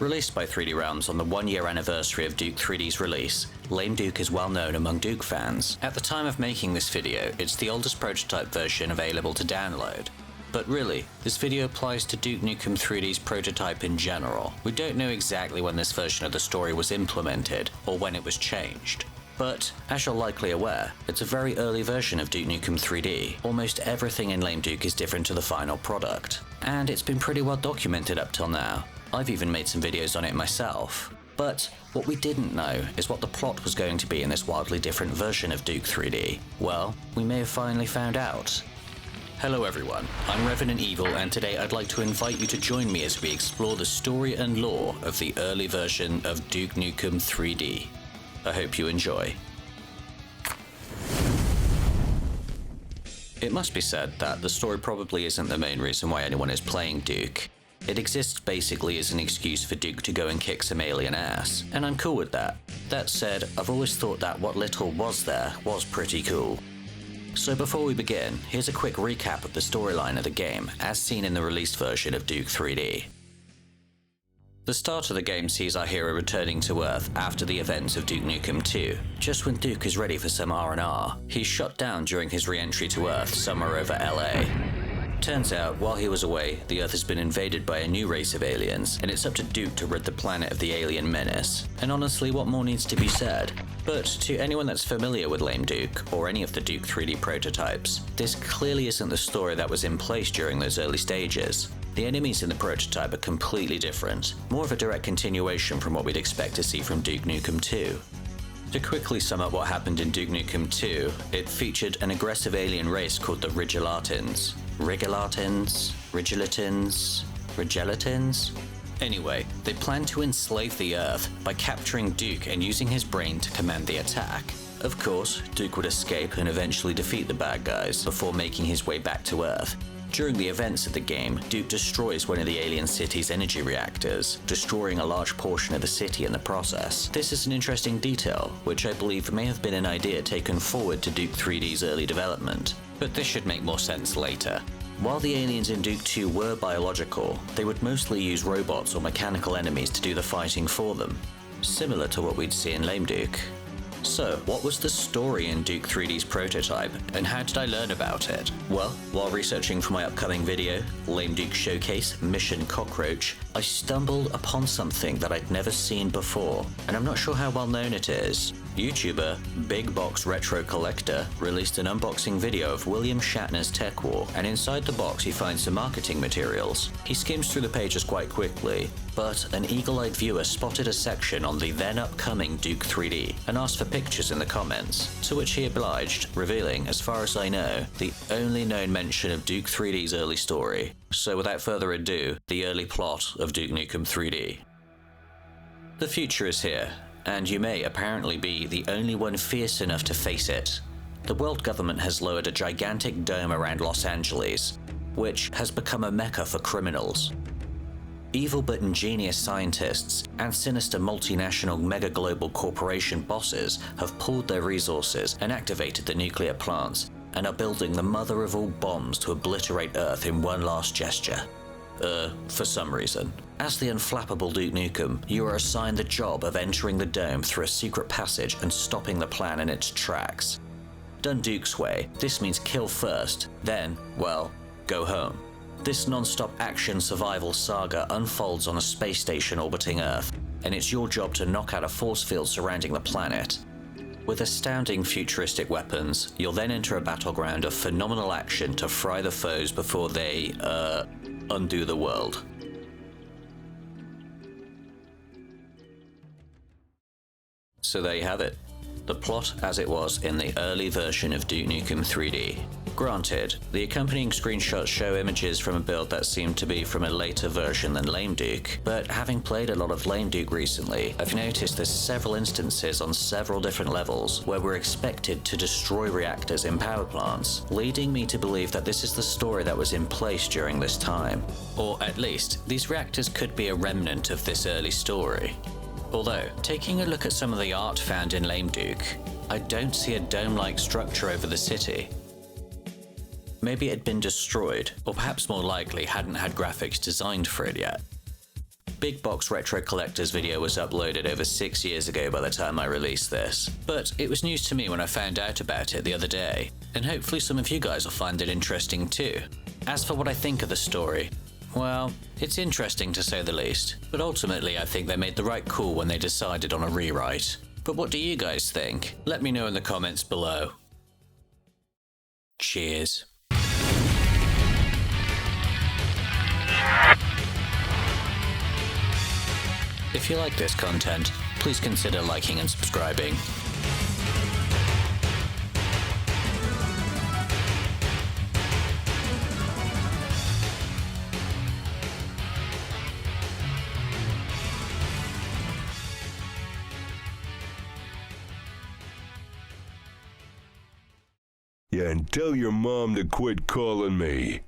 Released by 3D Realms on the 1-year anniversary of Duke 3D's release, Lame Duke is well known among Duke fans. At the time of making this video, it's the oldest prototype version available to download. But really, this video applies to Duke Nukem 3D's prototype in general. We don't know exactly when this version of the story was implemented, or when it was changed. But, as you're likely aware, it's a very early version of Duke Nukem 3D. Almost everything in Lame Duke is different to the final product. And it's been pretty well documented up till now. I've even made some videos on it myself. But what we didn't know is what the plot was going to be in this wildly different version of Duke 3D. Well, we may have finally found out. Hello everyone, I'm Revenant Evil, and today I'd like to invite you to join me as we explore the story and lore of the early version of Duke Nukem 3D. I hope you enjoy. It must be said that the story probably isn't the main reason why anyone is playing Duke. It exists basically as an excuse for Duke to go and kick some alien ass, and I'm cool with that. That said, I've always thought that what little was there was pretty cool. So before we begin, here's a quick recap of the storyline of the game, as seen in the released version of Duke 3D. The start of the game sees our hero returning to Earth after the events of Duke Nukem 2. Just when Duke is ready for some R&R, he's shot down during his re-entry to Earth somewhere over LA. Turns out, while he was away, the Earth has been invaded by a new race of aliens, and it's up to Duke to rid the planet of the alien menace. And honestly, what more needs to be said? But to anyone that's familiar with Lame Duke, or any of the Duke 3D prototypes, this clearly isn't the story that was in place during those early stages. The enemies in the prototype are completely different, more of a direct continuation from what we'd expect to see from Duke Nukem 2. To quickly sum up what happened in Duke Nukem 2, it featured an aggressive alien race called the Rigelatins. Rigelatins? Anyway, they planned to enslave the Earth by capturing Duke and using his brain to command the attack. Of course, Duke would escape and eventually defeat the bad guys before making his way back to Earth. During the events of the game, Duke destroys one of the alien city's energy reactors, destroying a large portion of the city in the process. This is an interesting detail, which I believe may have been an idea taken forward to Duke 3D's early development, but this should make more sense later. While the aliens in Duke 2 were biological, they would mostly use robots or mechanical enemies to do the fighting for them, similar to what we'd see in Lame Duke. So, what was the story in Duke 3D's prototype, and how did I learn about it? Well, while researching for my upcoming video, Lame Duke Showcase Mission Cockroach, I stumbled upon something that I'd never seen before, and I'm not sure how well known it is. YouTuber Big Box Retro Collector released an unboxing video of William Shatner's Tech War, and inside the box he finds some marketing materials. He skims through the pages quite quickly, but an eagle-eyed viewer spotted a section on the then upcoming Duke 3D and asked for pictures in the comments, to which he obliged, revealing, as far as I know, the only known mention of Duke 3D's early story. So without further ado, the early plot of Duke Nukem 3D. The future is here, and you may apparently be the only one fierce enough to face it. The world government has lowered a gigantic dome around Los Angeles, which has become a mecca for criminals. Evil but ingenious scientists and sinister multinational mega-global corporation bosses have pooled their resources and activated the nuclear plants, and are building the mother of all bombs to obliterate Earth in one last gesture. For some reason. As the unflappable Duke Nukem, you are assigned the job of entering the dome through a secret passage and stopping the plan in its tracks. Done Duke's way, this means kill first, then, well, go home. This non-stop action survival saga unfolds on a space station orbiting Earth, and it's your job to knock out a force field surrounding the planet. With astounding futuristic weapons, you'll then enter a battleground of phenomenal action to fry the foes before they, undo the world. So there you have it. The plot as it was in the early version of Duke Nukem 3D. Granted, the accompanying screenshots show images from a build that seemed to be from a later version than Lame Duke, but having played a lot of Lame Duke recently, I've noticed there's several instances on several different levels where we're expected to destroy reactors in power plants, leading me to believe that this is the story that was in place during this time. Or at least, these reactors could be a remnant of this early story. Although, taking a look at some of the art found in Lame Duke, I don't see a dome-like structure over the city. Maybe it had been destroyed, or perhaps more likely hadn't had graphics designed for it yet. Big Box Retro Collector's video was uploaded over 6 years ago by the time I released this, but it was news to me when I found out about it the other day, and hopefully some of you guys will find it interesting too. As for what I think of the story, well, it's interesting to say the least, but ultimately I think they made the right call when they decided on a rewrite. But what do you guys think? Let me know in the comments below. Cheers. If you like this content, please consider liking and subscribing. Yeah, and tell your mom to quit calling me.